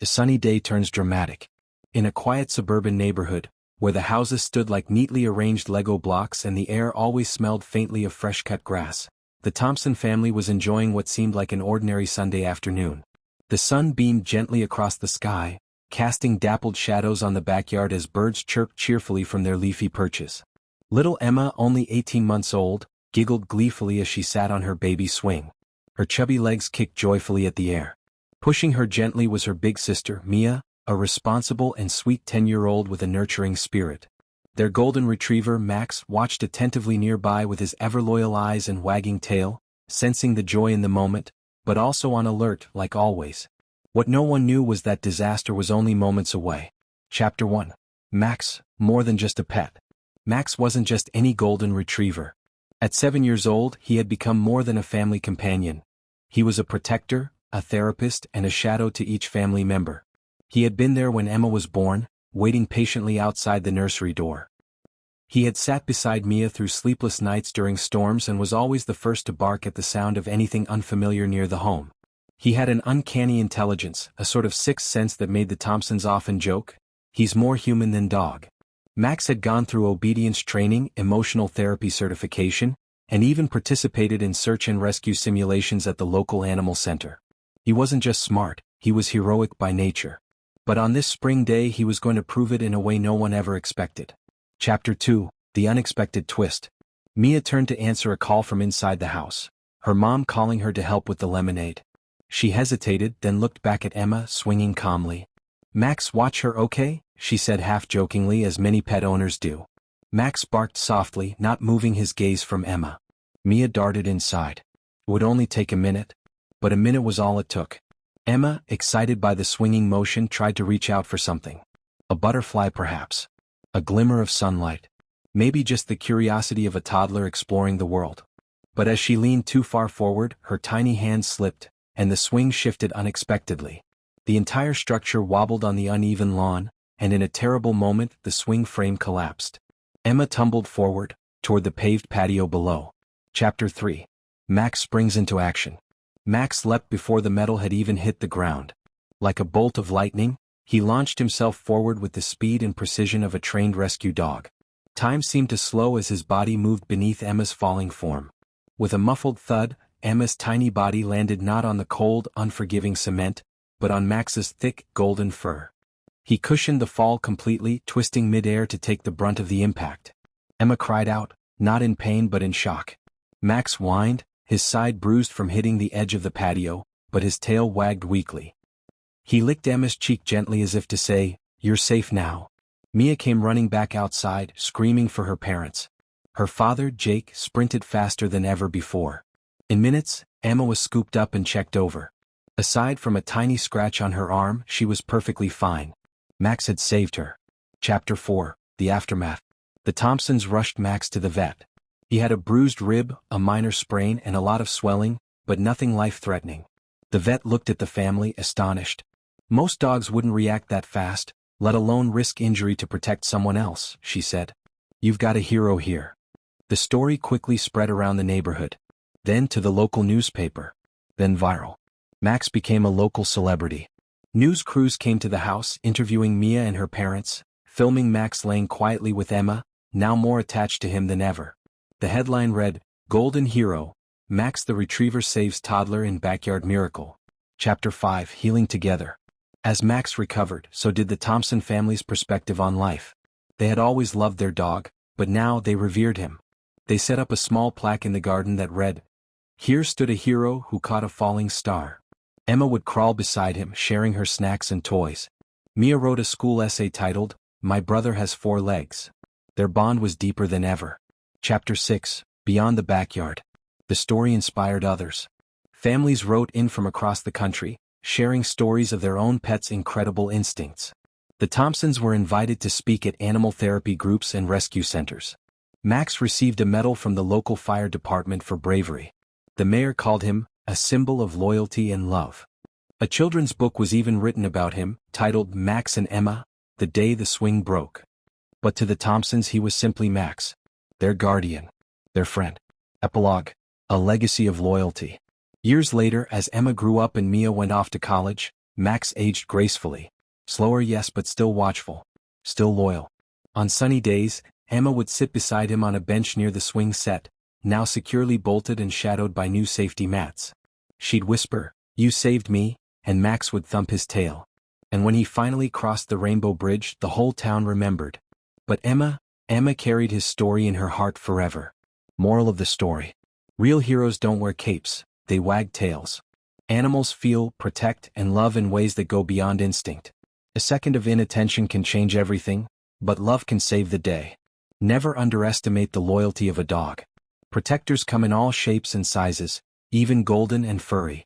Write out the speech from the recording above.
A sunny day turns dramatic. In a quiet suburban neighborhood, where the houses stood like neatly arranged Lego blocks and the air always smelled faintly of fresh-cut grass, the Thompson family was enjoying what seemed like an ordinary Sunday afternoon. The sun beamed gently across the sky, casting dappled shadows on the backyard as birds chirped cheerfully from their leafy perches. Little Emma, only 18 months old, giggled gleefully as she sat on her baby swing. Her chubby legs kicked joyfully at the air. Pushing her gently was her big sister, Mia, a responsible and sweet 10-year-old with a nurturing spirit. Their golden retriever, Max, watched attentively nearby with his ever-loyal eyes and wagging tail, sensing the joy in the moment, but also on alert, like always. What no one knew was that disaster was only moments away. Chapter 1. Max, more than just a pet. Max wasn't just any golden retriever. At 7 years old, he had become more than a family companion. He was a protector, a therapist, and a shadow to each family member. He had been there when Emma was born, waiting patiently outside the nursery door. He had sat beside Mia through sleepless nights during storms and was always the first to bark at the sound of anything unfamiliar near the home. He had an uncanny intelligence, a sort of sixth sense that made the Thompsons often joke, "He's more human than dog." Max had gone through obedience training, emotional therapy certification, and even participated in search and rescue simulations at the local animal center. He wasn't just smart, he was heroic by nature. But on this spring day he was going to prove it in a way no one ever expected. Chapter 2. The Unexpected Twist. Mia turned to answer a call from inside the house, her mom calling her to help with the lemonade. She hesitated, then looked back at Emma, swinging calmly. "Max, watch her, okay?" she said half-jokingly, as many pet owners do. Max barked softly, not moving his gaze from Emma. Mia darted inside. It would only take a minute. But a minute was all it took. Emma, excited by the swinging motion, tried to reach out for something. A butterfly perhaps. A glimmer of sunlight. Maybe just the curiosity of a toddler exploring the world. But as she leaned too far forward, her tiny hand slipped, and the swing shifted unexpectedly. The entire structure wobbled on the uneven lawn, and in a terrible moment the swing frame collapsed. Emma tumbled forward, toward the paved patio below. Chapter 3. Max springs into action. Max leapt before the metal had even hit the ground. Like a bolt of lightning, he launched himself forward with the speed and precision of a trained rescue dog. Time seemed to slow as his body moved beneath Emma's falling form. With a muffled thud, Emma's tiny body landed not on the cold, unforgiving cement, but on Max's thick, golden fur. He cushioned the fall completely, twisting midair to take the brunt of the impact. Emma cried out, not in pain but in shock. Max whined, his side bruised from hitting the edge of the patio, but his tail wagged weakly. He licked Emma's cheek gently as if to say, "You're safe now." Mia came running back outside, screaming for her parents. Her father, Jake, sprinted faster than ever before. In minutes, Emma was scooped up and checked over. Aside from a tiny scratch on her arm, she was perfectly fine. Max had saved her. Chapter 4. The Aftermath. The Thompsons rushed Max to the vet. He had a bruised rib, a minor sprain, and a lot of swelling, but nothing life-threatening. The vet looked at the family, astonished. "Most dogs wouldn't react that fast, let alone risk injury to protect someone else," she said. "You've got a hero here." The story quickly spread around the neighborhood. Then to the local newspaper. Then viral. Max became a local celebrity. News crews came to the house, interviewing Mia and her parents, filming Max laying quietly with Emma, now more attached to him than ever. The headline read, "Golden Hero, Max the Retriever Saves Toddler in Backyard Miracle." Chapter 5. Healing Together. As Max recovered, so did the Thompson family's perspective on life. They had always loved their dog, but now they revered him. They set up a small plaque in the garden that read, "Here stood a hero who caught a falling star." Emma would crawl beside him, sharing her snacks and toys. Mia wrote a school essay titled, "My Brother Has 4 Legs." Their bond was deeper than ever. Chapter 6. Beyond the Backyard. The story inspired others. Families wrote in from across the country, sharing stories of their own pets' incredible instincts. The Thompsons were invited to speak at animal therapy groups and rescue centers. Max received a medal from the local fire department for bravery. The mayor called him a symbol of loyalty and love. A children's book was even written about him, titled Max and Emma, The Day the Swing Broke. But to the Thompsons he was simply Max. Their guardian. Their friend. Epilogue. A legacy of loyalty. Years later, as Emma grew up and Mia went off to college, Max aged gracefully. Slower, yes, but still watchful. Still loyal. On sunny days, Emma would sit beside him on a bench near the swing set, now securely bolted and shadowed by new safety mats. She'd whisper, "You saved me," and Max would thump his tail. And when he finally crossed the Rainbow Bridge, the whole town remembered. But Emma carried his story in her heart forever. Moral of the story. Real heroes don't wear capes, they wag tails. Animals feel, protect, and love in ways that go beyond instinct. A second of inattention can change everything, but love can save the day. Never underestimate the loyalty of a dog. Protectors come in all shapes and sizes, even golden and furry.